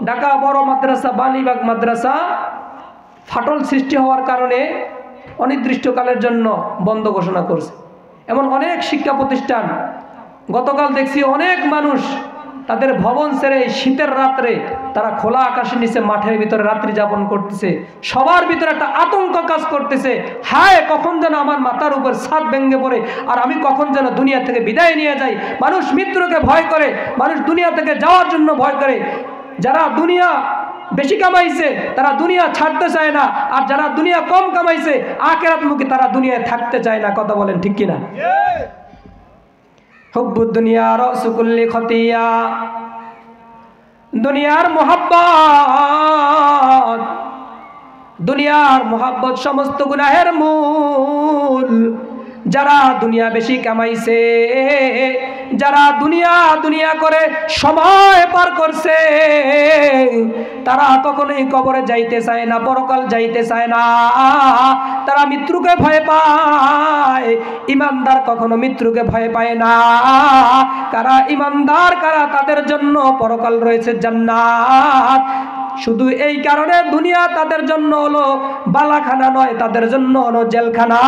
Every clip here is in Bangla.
ঢাকা বড় মাদ্রাসা বালিবাগ মাদ্রাসা ফাটল সৃষ্টি হওয়ার কারণে অনির্দিষ্টকালের জন্য বন্ধ ঘোষণা করছে। এমন অনেক শিক্ষা প্রতিষ্ঠান, গতকাল দেখছি অনেক মানুষ তাদের ভবন ছেড়ে শীতের রাত্রে তারা খোলা আকাশের নিচে মাঠের ভিতরে রাত্রি যাপন করতেছে। সবার ভিতরে একটা আতঙ্ক কাজ করতেছে, হায় কখন যেন আমার মাথার উপর ছাদ ভেঙে পড়ে আর আমি কখন যেন দুনিয়া থেকে বিদায় নিয়ে যাই। মানুষ মৃত্যুকে ভয় করে, মানুষ দুনিয়া থেকে যাওয়ার জন্য ভয় করে। যারা দুনিয়া বেশি কামাইছে তারা দুনিয়া ছাড়তে চায় না, আর যারা দুনিয়া কম কামাইছে আখিরাতমুখী তারা দুনিয়ায় থাকতে চায় না। কথা বলেন ঠিক কিনা? হুব্বুদ দুনিয়া রাসু কুল্লি খতিয়া, দুনিয়ার মোহাব্বত, দুনিয়ার মোহাব্বত সমস্ত গুনাহের মূল। যারা দুনিয়া বেশি কামাইছে, যারা দুনিয়া করে সময় পার করছে, তারা কখনোই কবরে যাইতে চায় না, পরকাল যাইতে চায় না, তারা মৃত্যুকে ভয় পায়। ইমানদার কখনো মৃত্যুকে ভয় পায় না। কারা ইমানদার, কারা তাদের জন্য পরকাল রয়েছে জান্নাত। শুধু এই কারণে দুনিয়া তাদের জন্য হলো বালাখানা নয়, তাদের জন্য হলো জেলখানা।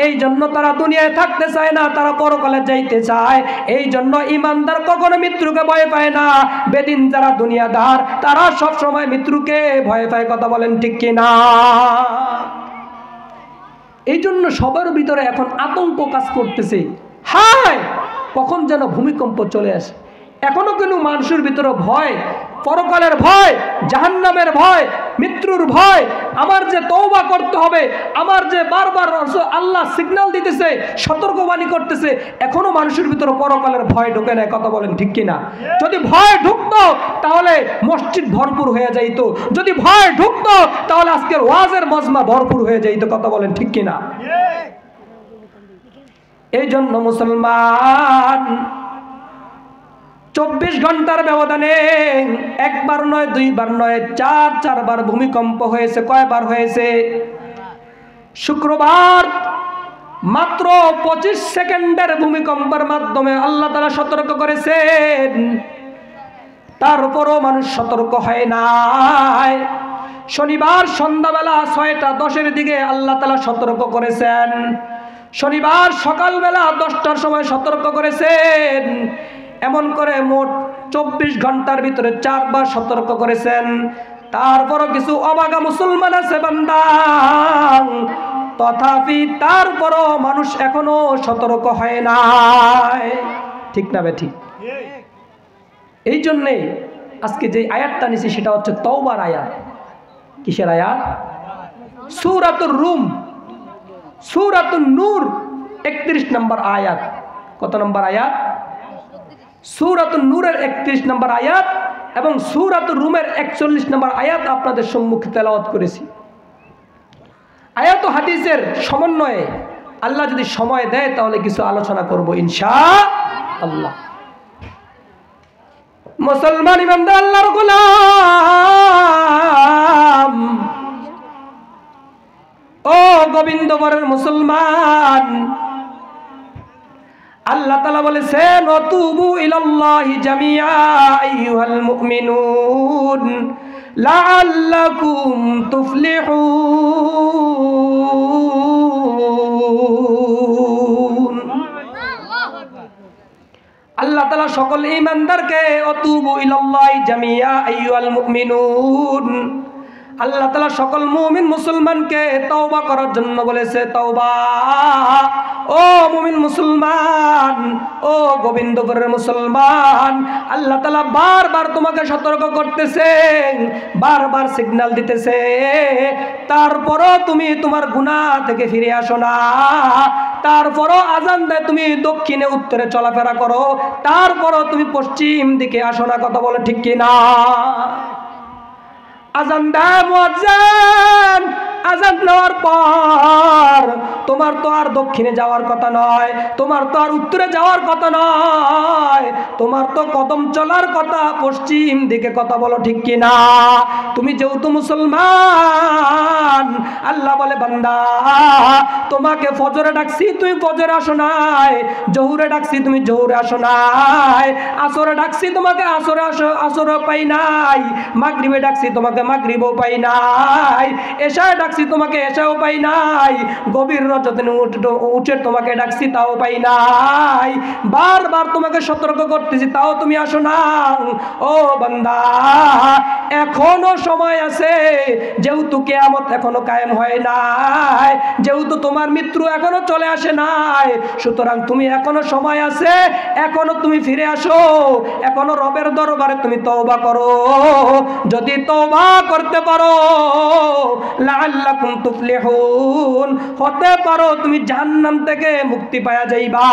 এই জন্য তারা দুনিয়ায় থাকতে চায় না, তারা পরকালে যাইতে চায়। এই জন্য ইমানদার কখনো মৃত্যুকে ভয় পায় না। বেদিন যারা দুনিয়াদার তারা সব সময় মৃত্যুকে ভয় পায়। কথা বলেন ঠিক কিনা? এই জন্য সবার ভিতরে এখন আতঙ্ক কাজ করতেছে, হায় কখন যেন ভূমিকম্প চলে আসে। এখনো কিন্তু মানুষের ভিতরে ভয়, পরকালের ভয়, জাহান্নামের ভয়, মৃত্যুর ভয়। আমার যে তওবা করতে হবে, আমার যে বারবার আল্লাহ সিগন্যাল দিতেছে, সতর্কবাণী করতেছে, এখনো মানুষের ভিতরে পরকালের ভয় ঢোকে না। কথা বলেন ঠিক কিনা? যদি ভয় ঢুকতো তাহলে মসজিদ ভরপুর হয়ে যাইতো, যদি ভয় ঢুকতো তাহলে আজকের ওয়াজের মজমা ভরপুর হয়ে যাইতো। কথা বলেন ঠিক কিনা? এই জন্য মুসলমান 24 ঘন্টার ব্যবধানে একবার নয়, দুইবার নয়, চারবার ভূমিকম্প হয়েছে। কয়বার হয়েছে? শুক্রবার মাত্র 25 সেকেন্ডের ভূমিকম্পের মাধ্যমে আল্লাহ তাআলা সতর্ক করেছেন, তারপরও মানুষ সতর্ক হয় নাই। শনিবার সন্ধ্যাবেলা 6:10 দিকে আল্লাহ তাআলা সতর্ক করেছেন। শনিবার সকালবেলা 10টার সময় সতর্ক করেছেন। এমন করে মোট 24 ঘন্টার ভিতরে 4বার সতর্ক করেছেন। তারপরও কিছু অবাগা মুসলমান আছে বান্দা, তথাপি তারপরও মানুষ এখনো সতর্ক হয় নাই। ঠিক না বে ঠিক? এই জন্যে আজকে যে আয়াতটা নিছি সেটা হচ্ছে তওবার আয়াত। কিসের আয়াত? সূরাতুর রুম, সূরাতুন নূর 31 নম্বর আয়াত। কত নম্বর আয়াত? সূরাতুন নূরের 31 নম্বর আয়াত এবং সূরাতুর রুমের 41 নম্বর আয়াত আপনাদের সম্মুখে তেলাওয়াত করেছি। আয়াত ও হাদিসের সমন্বয়ে আল্লাহ যদি সময় দেয় তাহলে কিছু আলোচনা করব ইনশাআল্লাহ। মুসলমান ইমানদার আল্লাহর গোলাম, ও গোবিন্দবরের মুসলমান, আল্লাহ তাআলা বলেছেন ওয়াতুবু ইলাল্লাহি জামিআ আইয়ুহাল মুমিনুন লাআল্লাকুম তুফলিহুন। আল্লাহ তাআলা সকল ঈমানদারকে ওয়াতুবু ইলাল্লাহি জামিআ আইয়ুহাল মুমিনুন, আল্লাহ তাআলা সকল মুমিন মুসলমানকে তওবা করার জন্য বলেছে। তওবা, ও মুমিন মুসলমান, ও গোবিন্দপুরের মুসলমান, আল্লাহ তাআলা বারবার তোমাকে সতর্ক করতেছে, বারবার সিগন্যাল দিতেছে। তারপরও তুমি তোমার গুনাহ থেকে ফিরে আসো না, তারপরও আজান দেয় তুমি দক্ষিণে উত্তরে চলাফেরা করো, তারপরও তুমি পশ্চিম দিকে আসো না। কথা বলে ঠিক কিনা? আজান দেয় মুয়াজ্জিন, আযান নেওয়ার পর তোমার তো আর দক্ষিণে যাওয়ার কথা নয়, তোমার তো আর উত্তরে যাওয়ার কথা নয়, তোমার তো কদম চলার কথা পশ্চিম দিকে। কথা বলো ঠিক কিনা? তুমি যেহেতু মুসলমান, আল্লাহ বলে বান্দা তোমাকে ফজরে ডাকছি তুমি ফজরে আসো নাই, জোহরে ডাকছি তুমি জোহরে আসো নাই, আসরে ডাকছি তোমাকে আসরে আসো আসরে পাই নাই, মাগরিবে ডাকছি তোমাকে মাগরিবও পাই নাই, এশায় ডাকছি তোমাকে এশাও পাই নাই, গভীর রজতে উঠে তোমাকে ডাকছি তাও পাই নাই, বারবার তোমাকে সতর্ক করতেছি তাও তুমি আসো না। ও বান্দা এখনো সময় আছে, যেহেতু কিয়ামত এখনো কায়েম হয় নাই, যেহেতু তোমার মৃত্যু এখনো চলে আসে নাই, সুতরাং তুমি এখনো সময় আছে, এখনো তুমি ফিরে আসো, এখনো রবের দরবারে তুমি তওবা করো। যদি তওবা করতে পারো লাআল্লাকুম তুফলিহুন, হতে পারো তুমি জাহান্নাম থেকে মুক্তি পাওয়া যাইবা।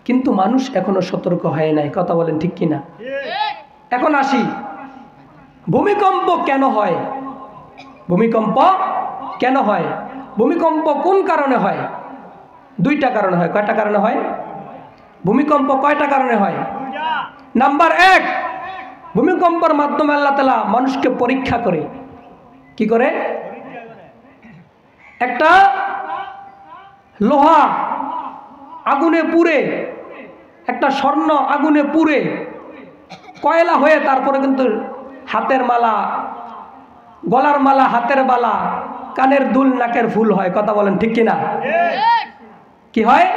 কিন্তু মানুষ এখনো সতর্ক হয় নাই। কথা বলেন ঠিক কিনা? এখন আসি, ভূমিকম্প কেন হয়? ভূমিকম্প কেন হয়? ভূমিকম্প কোন কারণে হয়? দুইটা কারণে হয়। কয়টা কারণে হয় ভূমিকম্প? কয়টা কারণে হয়? নাম্বার 1, ভূমিকম্পের মাধ্যমে আল্লাহ তাআলা মানুষকে পরীক্ষা করে। কি করে? একটা লোহা আগুনে পুড়ে, একটা স্বর্ণ আগুনে পুড়ে কয়লা হয়ে তারপরে কিন্তু হাতের মালা, গলার মালা, হাতের বালা, কানের দুল, নাকের ফুল হয়। কথা বলেন ঠিক কিনা? কি হয়?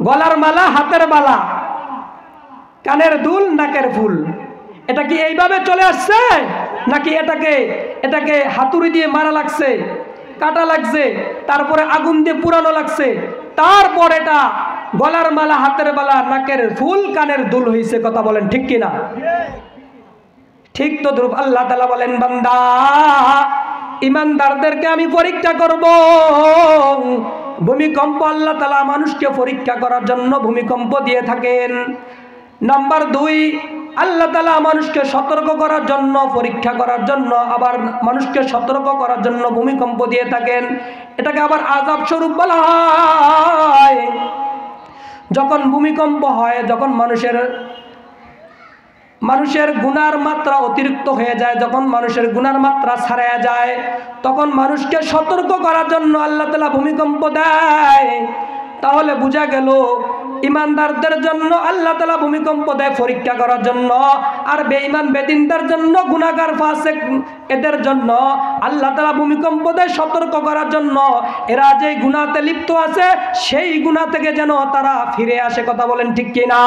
গলার মালা, হাতের বালা, কানের দুল, নাকের ফুল। এটা কি এইভাবে চলে আসছে নাকি এটাকে হাতুড়ি দিয়ে মারা লাগছে, কাটা লাগছে, তারপরে আগুন দিয়ে পুরানো লাগছে, তারপর এটা গলার মালা, হাতের বালা, নাকের ফুল, কানের দুল হয়েছে? কথা বলেন ঠিক কিনা? ঠিক তো ধ্রুব আল্লাহ তাআলা বলেন বান্দা ইমানদারদেরকে আমি পরীক্ষা করব। ভূমিকম্প আল্লাহ তাআলা মানুষকে পরীক্ষা করার জন্য ভূমিকম্প দিয়ে থাকেন। নাম্বার 2, আল্লাহ তাআলা মানুষকে সতর্ক করার জন্য, পরীক্ষা করার জন্য, আবার মানুষকে সতর্ক করার জন্য ভূমিকম্প দিয়ে থাকেন। এটাকে আবার আযাব স্বরূপ বলা হয়। যখন ভূমিকম্প হয়, যখন মানুষের গুনার মাত্রা অতিরিক্ত হয়ে যায়, যখন মানুষের গুনার মাত্রা ছাড়ায়া যায়, তখন মানুষকে সতর্ক করার জন্য আল্লাহ তাআলা ভূমিকম্প দেয়। তাহলে বোঝা গেল ইমানদারদের জন্য আল্লাহ তাআলা ভূমিকম্প দেয় পরীক্ষা করার জন্য, আর বেঈমান বেদিনদের জন্য, গুনাহগার ফাসিক এদের জন্য আল্লাহ তাআলা ভূমিকম্প দেয় সতর্ক করার জন্য। এরা যে গুনাহতে লিপ্ত আছে সেই গুনাহ থেকে যেন তারা ফিরে আসে। কথা বলেন ঠিক কিনা?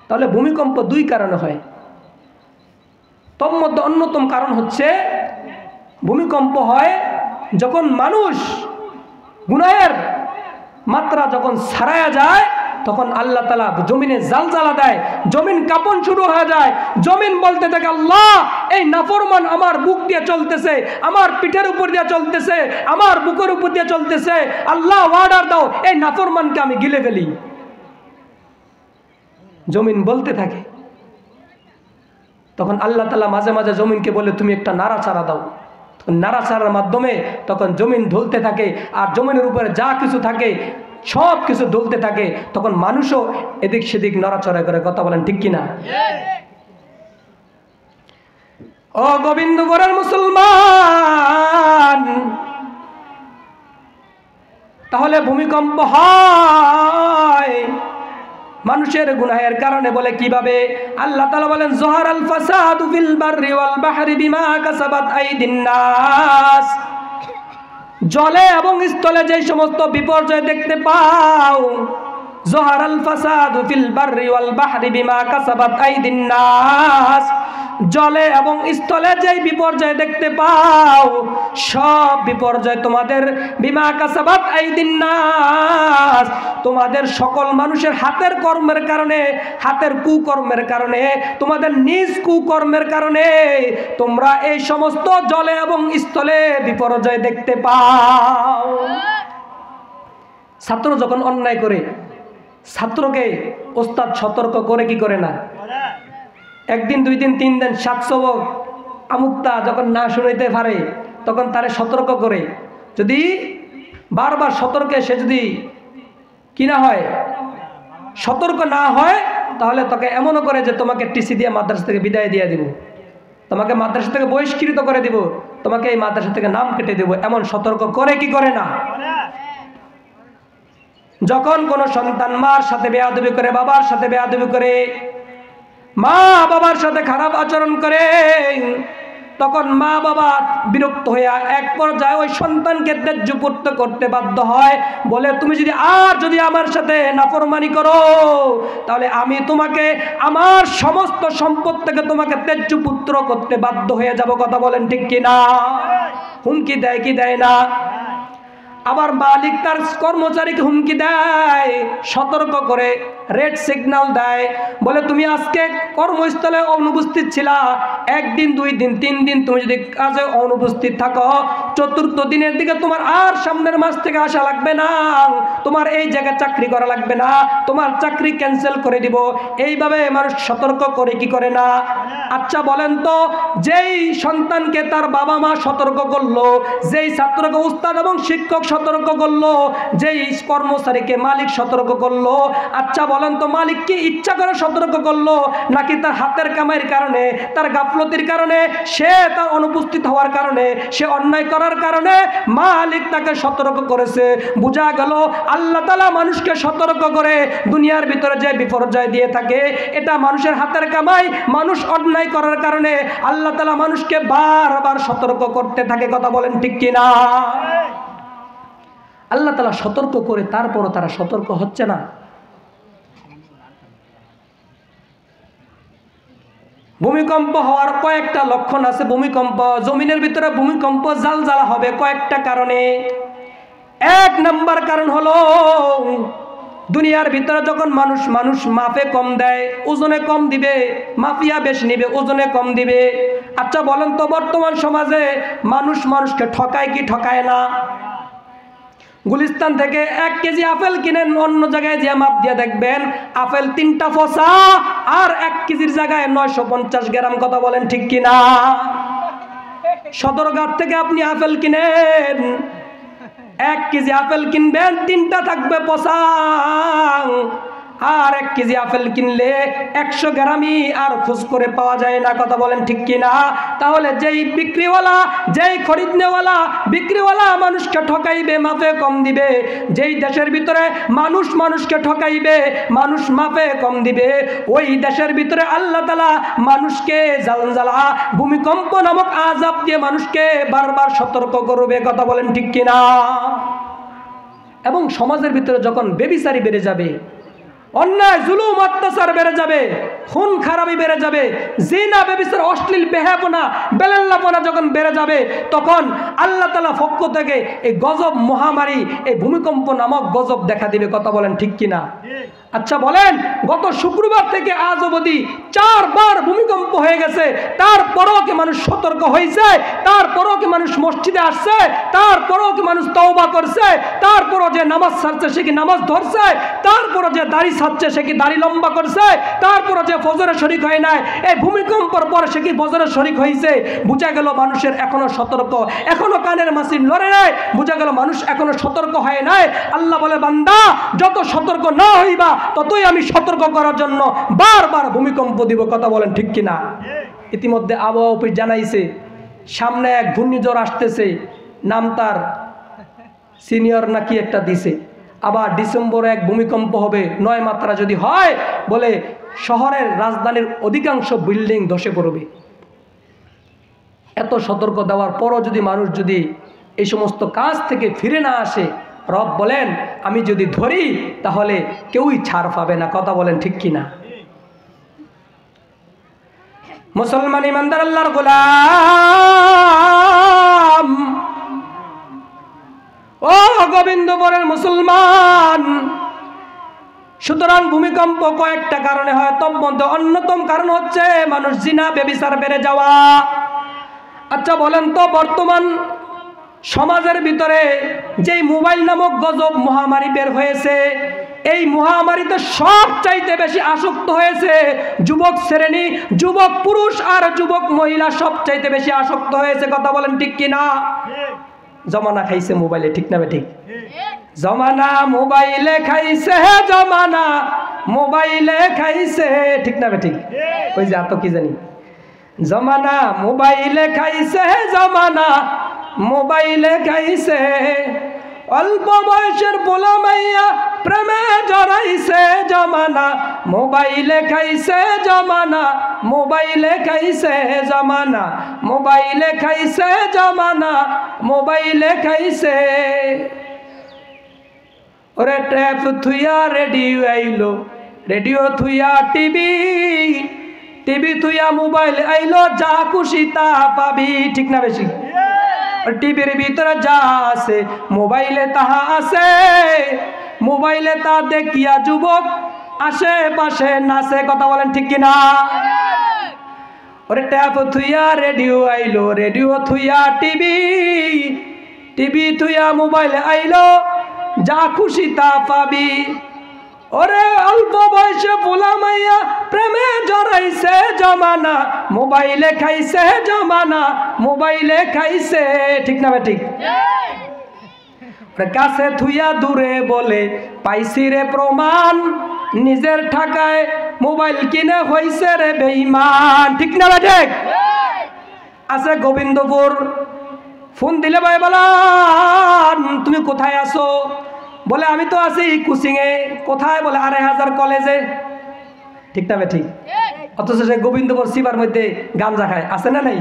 তাহলে ভূমিকম্প 2 কারণে হয়। তোর মধ্যে অন্যতম কারণ হচ্ছে ভূমিকম্প হয় যখন মানুষ গুনাহের মাত্রা যখন ছাড়ায়া যায়, তখন আল্লাহ তাআলা জমিনে জালজালা দেয়, জমিন কাঁপন শুরু হয়ে যায়, জমিন বলতে থাকে আল্লাহ এই নাফরমান আমার বুক দিয়ে চলতেছে, আমার পিঠের উপর দিয়ে চলতেছে, আমার বুকের উপর দিয়ে চলতেছে, আল্লাহ অর্ডার দাও এই নাফরমানকে আমি গিলে ফেলি। জমিন বলতে থাকে। তখন আল্লাহ তাআলা মাঝে মাঝে জমিনকে বলে তুমি একটা নাড়াচাড়া দাও। নাড়াচাড়ার মাধ্যমে তখন জমিন ঢলতে থাকে, আর জমিনের উপরে যা কিছু থাকে সব কিছু ঢলতে থাকে। তখন মানুষও এদিক সেদিক নড়াচড়া করে। কথা বলেন ঠিক কিনা? ও গোবিন্দপুরের মুসলমান, তাহলে ভূমিকম্প হয় মানুষের গুনাহের কারণে। বলে কিভাবে? আল্লাহ তাআলা বলেন যহারাল ফাসাদু ফিল বাররি ওয়াল বাহরি বিমা কাসাবাত আইদিন নাস। জলে এবং স্থলে যে সমস্ত বিপর্যয় দেখতে পাও, যহারাল ফাসাদু ফিল বাররি ওয়াল বাহরি বিমা কাসাবাত আইদিন নাস, জলে এবং স্থলে যেই বিপর্যয় দেখতে পাও সব বিপর্যয় তোমাদের বিমা কাসাবাত আইদিন নাস, তোমাদের সকল মানুষের হাতের কর্মের কারণে, হাতের কুকর্মের কারণে, তোমাদের নিজ কুকর্মের কারণে তোমরা এই সমস্ত জলে এবং স্থলে বিপর্যয় দেখতে পাও। ছাত্র যখন অন্যায় করে, ছাত্রকে ওস্তাদ সতর্ক করে কি করে না? একদিন, 2 দিন, 3 দিন, 700 আমুক্তা যখন না শুনাইতে পারে তখন তারে সতর্ক করে, যদি বারবার সতর্কে সে যদি কি না হয়, সতর্ক না হয়, তাহলে তোকে এমনও করে যে তোমাকে টিসি দিয়ে মাদ্রাসা থেকে বিদায় দিয়ে দিব, তোমাকে মাদ্রাসা থেকে বহিষ্কৃত করে দিব, তোমাকে এই মাদ্রাসা থেকে নাম কেটে দেব, এমন সতর্ক করে কি করে না? যখন কোনো সন্তান মার সাথে বেয়াদবি করে, বাবার সাথে বেয়াদবি করে, মা বাবার সাথে খারাপ আচরণ করে, তখন মা বাবা বিরক্ত হয়ে এক পর্যায়ে ওই সন্তানকে ত্যায্যপুত্র করতে বাধ্য হয়, বলে তুমি যদি আমার সাথে নাফরমানি করো তাহলে আমি তোমাকে আমার সমস্ত সম্পদ থেকে তোমাকে ত্যায্যপুত্র করতে বাধ্য হয়ে যাব। কথা বলেন ঠিক কিনা? হুমকি দেয় কি দেয় না? আবার মালিক তার কর্মচারীকে হুমকি দেয়, সতর্ক করে রেড সিগন্যাল দেয়, বলে তুমি আজকে কর্মস্থলে অনুপস্থিত ছিলা, 1 দিন, 2 দিন, 3 দিন তুমি যদি কাজে অনুপস্থিত থাকো, 4র্থ দিনের দিকে তোমার আর সামনের মাস থেকে আসা লাগবে না, তোমার এই জায়গায় চাকরি করা লাগবে না, তোমার চাকরি ক্যান্সেল করে দিব। এইভাবে মানুষ সতর্ক করে কি করে না? আচ্ছা বলেন তো, যেই সন্তানকে তার বাবা মা সতর্ক করলো, যেই ছাত্রকে উস্তাদ এবং শিক্ষক সতর্ক করলো, যেই কর্মচারীকে মালিক সতর্ক করলো, আচ্ছা বলেন তো মালিক কি ইচ্ছা করে সতর্ক করলো, নাকি তার হাতের কামাইয়ের কারণে, তার গাফলতির কারণে, সে তার অনুপস্থিত হওয়ার কারণে, সে অন্যায় করার কারণে মালিক তাকে সতর্ক করেছে? বোঝা গেল আল্লাহ তাআলা মানুষকে সতর্ক করে দুনিয়ার ভিতরে যে বিপর্যয় দিয়ে থাকে, এটা মানুষের হাতের কামাই। মানুষ অন্যায় করার কারণে আল্লাহ তাআলা মানুষকে বারবার সতর্ক করতে থাকে। কথা বলেন ঠিক কিনা? আল্লাহ তাআলা সতর্ক করে তারপরও তারা সতর্ক হচ্ছে না। ভূমিকম্প হওয়ার কয়েকটা লক্ষণ আছে। ভূমিকম্প, জমিনের ভিতরে ভূমিকম্প জালজালা হবে কয়েকটা কারণে। 1 নম্বর কারণ হলো দুনিয়ার ভিতরে যখন মানুষ মাপে কম দেয়, ওজনে কম দিবে, মাফিয়া বেশি নিবে, ওজনে কম দিবে। আচ্ছা বলেন তো বর্তমান সমাজে মানুষকে ঠকায় কি ঠকায় না? গুলিস্তান থেকে 1 কেজি আপেল কিনেন, অন্য জায়গায় যে মাপ দিয়ে দেখবেন আপেল 3টা ফসা, আর 1 কেজির জায়গায় 950 গ্রাম। কথা বলেন ঠিক কিনা? সদরঘাট থেকে আপনি আপেল কিনেন, 1 কেজি আপেল কিনবেন, 3টা থাকবে পচা, আর 1 কেজি আপেল কিনলে 100 গ্রামই আর খোঁজ করে পাওয়া যায় না। কথা বলেন ঠিক কিনা? তাহলে যেই বিক্রিওয়ালা, যেই খরিদনেওয়ালা, বিক্রিওয়ালা মানুষকে ঠকাইবে, মাপে কম দিবে, যেই দেশের ভিতরে মানুষকে ঠকাইবে, মানুষ মাপে কম দিবে, ওই দেশের ভিতরে আল্লাহ তাআলা মানুষকে জালজালা, ভূমিকম্প নামক আযাব দিয়ে মানুষকে বারবার সতর্ক করবে। কথা বলেন ঠিক কিনা? এবং সমাজের ভিতরে যখন বেবিচারি বেড়ে যাবে, অন্যায় জুলুম অত্যাচার বেড়ে যাবে, খুন খারাপি বেড়ে যাবে, জিনা ব্যভিচার অশ্লীল বেহাপনা বেলাল্লাপনা যখন বেড়ে যাবে, তখন আল্লাহ তাআলা পক্ষ থেকে এই গজব মহামারী, এই ভূমিকম্প নামক গজব দেখা দিবে। কথা বলেন ঠিক কিনা? আচ্ছা বলেন, গত শুক্রবার থেকে আজ অবধি 4 বার ভূমিকম্প হয়ে গেছে, তারপরও কি মানুষ সতর্ক হয়েছে? তারপরও কি মানুষ মসজিদে আসছে? তারপরও কি মানুষ তওবা করছে? তারপরও যে নামাজ ছাড়ছে সে কি নামাজ ধরছে? তারপরও যে দাড়ি ছাড়ছে সে কি দাড়ি লম্বা করছে? তারপরও যে ফজরে শরীক হয় নাই, এই ভূমিকম্পের পর সে কি ফজরে শরীক হয়েছে? বোঝা গেল মানুষের এখনো সতর্ক, এখনো কানের মাসির লড়ে নাই। বোঝা গেল মানুষ এখনো সতর্ক হয় নাই। আল্লাহ বলে, বান্দা যত সতর্ক না হইবা ততই আমি সতর্ক করার জন্য বারবার ভূমিকম্প দিব। কথা বলেন ঠিক কিনা? ইতিমধ্যে আবহাওয়া অফিস জানাইছে সামনে এক ঘূর্ণিঝড় আসতেছে, নাম তার সিনিয়র নাকি একটা দিছে। আবার ডিসেম্বরে এক ভূমিকম্প হবে 9 মাত্রা যদি হয়, বলে শহরের রাজধানীর অধিকাংশ বিল্ডিং ধসে পড়বে। এত সতর্ক দেওয়ার পরও যদি মানুষ যদি এই সমস্ত কাজ থেকে ফিরে না আসে, রব বলেন আমি যদি ধরি তাহলে কেউই ছাড় পাবে না। কথা বলেন ঠিক কিনা? মুসলমান ইমানদার আল্লাহর গোলাম, ও গোবিন্দপুরের মুসলমান, সুতরাং ভূমিকম্প কয়েকটা কারণে হয়, তার মধ্যে অন্যতম কারণ হচ্ছে মানুষ জিনা ব্যভিচার বেড়ে যাওয়া। আচ্ছা বলেন তো বর্তমান সমাজের ভিতরে যেই মোবাইল নামক গজব মহামারী বের হয়েছে, এই মহামারীতে সবচাইতে বেশি আসক্ত হয়েছে যুবক শ্রেণী, যুবক পুরুষ আর যুবক মহিলা সবচাইতে বেশি আসক্ত হয়েছে। কথা বলেন ঠিক কিনা? জমানা খাইছে মোবাইলে, ঠিক না ঠিক? জমানা মোবাইলে খাইছে, জমানা মোবাইলে খাইছে, ঠিক না ঠিক? ওই যে এত কি জানি, জমানা মোবাইলে খাইছে, জমানা মোবাইলে খাইছে, অল্প বয়সের পোলা মাইয়া প্রেমে জড়াইছে, জমানা মোবাইলে খাইছে, জমানা মোবাইলে খাইছে, জমানা মোবাইলে খাইছে, জমানা মোবাইলে খাইছে। ওরে ট্যাপ থুইয়া রেডিও আইলো, রেডিও থুইয়া টিভি, টিভি থুইয়া মোবাইল আইলো, যা খুশি তা পাবি, ঠিক না বেশি? টিভির ভিতরে যা আছে মোবাইলে তাহা আছে, মোবাইলে তা দেখিয়া যুবক আশেপাশে নাচে। কথা বলেন ঠিক কিনা? ওরে ট্যাপ থুইয়া রেডিও আইলো, রেডিও থুইয়া টিভি, টিভি থুইয়া মোবাইল আইলো, যা খুশি তা পাবি। ওরে অল্প বয়সে পোলা মাইয়া প্রেমে জড়াইছে, জমানা মোবাইলে খাইছে, জমানা মোবাইলে খাইছে, ঠিক না ঠিক? কাছে থুইয়া দূরে বলে পাইছি রে প্রমাণ, নিজের ঠাকায় মোবাইল কিনে হইছে রে বেঈমান, ঠিক না ঠিক? আছে গোবিন্দপুর, ফোন দিলে ভাই বলান তুমি কোথায় আছো? বলে আমি তো আছি কোচিং এ। কোথায়? বলে ২৫০০ কলেজে, ঠিক না ঠিক? অথচ সে গোবিন্দপুর শিবার মধ্যে গাঞ্জা খায়, আছে না নাই?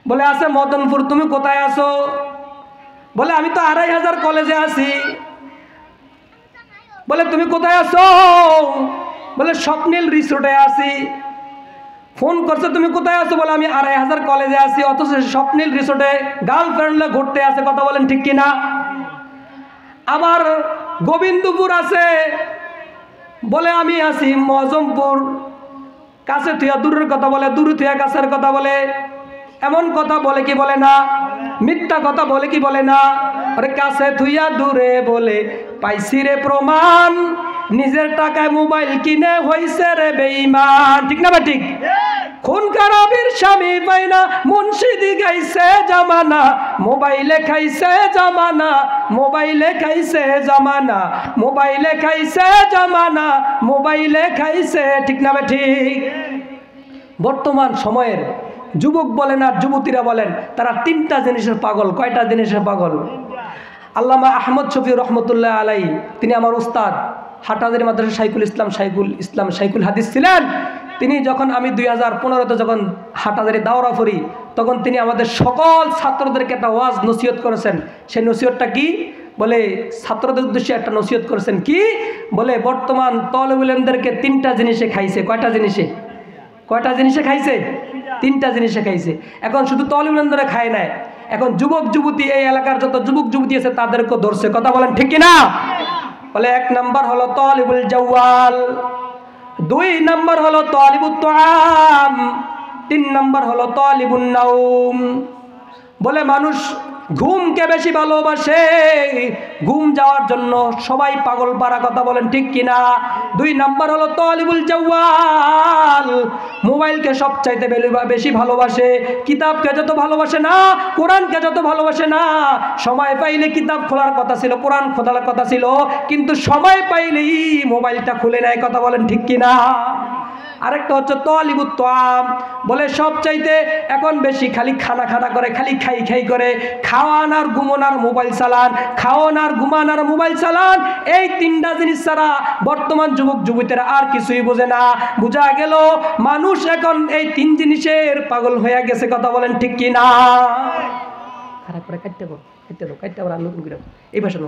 বলে আছে মদনপুর। তুমি কোথায় আছো? বলে আমি তো ২৫০০ কলেজে আছি। বলে তুমি কোথায় আছো? বলে স্বপ্নিল রিসোর্টে আছি। ফোন করছে তুমি কোথায় আছো? বলে আমি ২৫০০ কলেজে আছি। অথচ স্বপ্নিল রিসোর্টে গার্লফ্রেন্ড ঘুরতে আছে। কথা বলেন ঠিক কিনা? আবার গোবিন্দপুর আছে, বলে আমি আছি মজমপুর। কাছে থুয়া দূরের কথা বলে, দূরে থুয়া কাছের কথা বলে। এমন কথা বলে কি বলে না? মিথ্যা কথা বলে কি বলে না? আরে কাছে থুইয়া দূরে বলে পাইছি রে প্রমাণ, নিজের টাকায় মোবাইল কিনে হইছে রে বেঈমান, ঠিক না ঠিক? খুন খারাপির স্বামী পাই না, মুন্সিদি গাইছে জামানা, মোবাইলে খাইছে জামানা, মোবাইলে খাইছে জামানা, মোবাইলে খাইছে জামানা, মোবাইলে খাইছে, ঠিক না ঠিক? বর্তমান সময়ের যুবক বলেন আর যুবতীরা বলেন, তারা তিনটা জিনিসের পাগল। কয়টা জিনিসের পাগল? আল্লামা আহমদ শফি রহমতুল্লাহ আলাই, তিনি আমার উস্তাদ, হাটহাজারী মাদ্রাসা শাইখুল ইসলাম শাইখুল হাদিস ছিলেন। তিনি যখন আমি 2015-তে যখন হাটহাজারী দাওরা করি, তখন তিনি আমাদের সকল ছাত্রদেরকে একটা ওয়াজ নসিহত করেছেন। সেই নসিহতটা কি? বলে ছাত্রদের উদ্দেশ্যে একটা নসিহত করেছেন। কি বলে? বর্তমান তালেবুল ইলমদেরকে তিনটা জিনিসে খাইছে। কয়টা জিনিসে? কয়টা জিনিসে খাইছে? তিনটা জিনিসে খাইছে। এখন শুধু তালেবুল ইলমরা খায় না, এখন যুবক যুবতী, এই এলাকার যত যুবক যুবতী আছে তাদেরকেও ধরছে। কথা বলেন ঠিক কিনা? বলে 1 নম্বর হলো তালিবুল জাওয়াল, 2 নম্বর হলো তালিবুত তাআম, 3 নম্বর হলো তালিবুন নাওম। বলে মানুষ ঘুমকে বেশি ভালোবাসে, ঘুম যাওয়ার জন্য সবাই পাগল পারা। কথা বলেন ঠিক কিনা? 2 নম্বর হলো তালিবুল জাওয়াল, মোবাইলকে সবচাইতে বেশি ভালোবাসে, কিতাবকে যত ভালোবাসে না, কোরআনকে যত ভালোবাসে না। সময় পাইলে কিতাব খোলার কথা ছিল, কোরআন খোলার কথা ছিল, কিন্তু সময় পাইলেই মোবাইলটা খুলে নেয়। কথা বলেন ঠিক কিনা? আরেকটা হচ্ছে তালিবুত তাআম, বলে সবচাইতে এখন বেশি খালি খানা করে, খালি খাই করে, খাওয়ান আর ঘুমান আর মোবাইল চালান, খাওয়ান আর ঘুমান আর মোবাইল চালান। এই 3টা জিনিস ছাড়া বর্তমান যুবক যুবতীরা আর কিছুই বোঝে না। বোঝা গেল মানুষ এখন এই 3 জিনিসের পাগল হয়ে গেছে। কথা বলেন ঠিক কিনা? খারাপ করে কাটতে পারো, আর নতুন করে এই ভাষা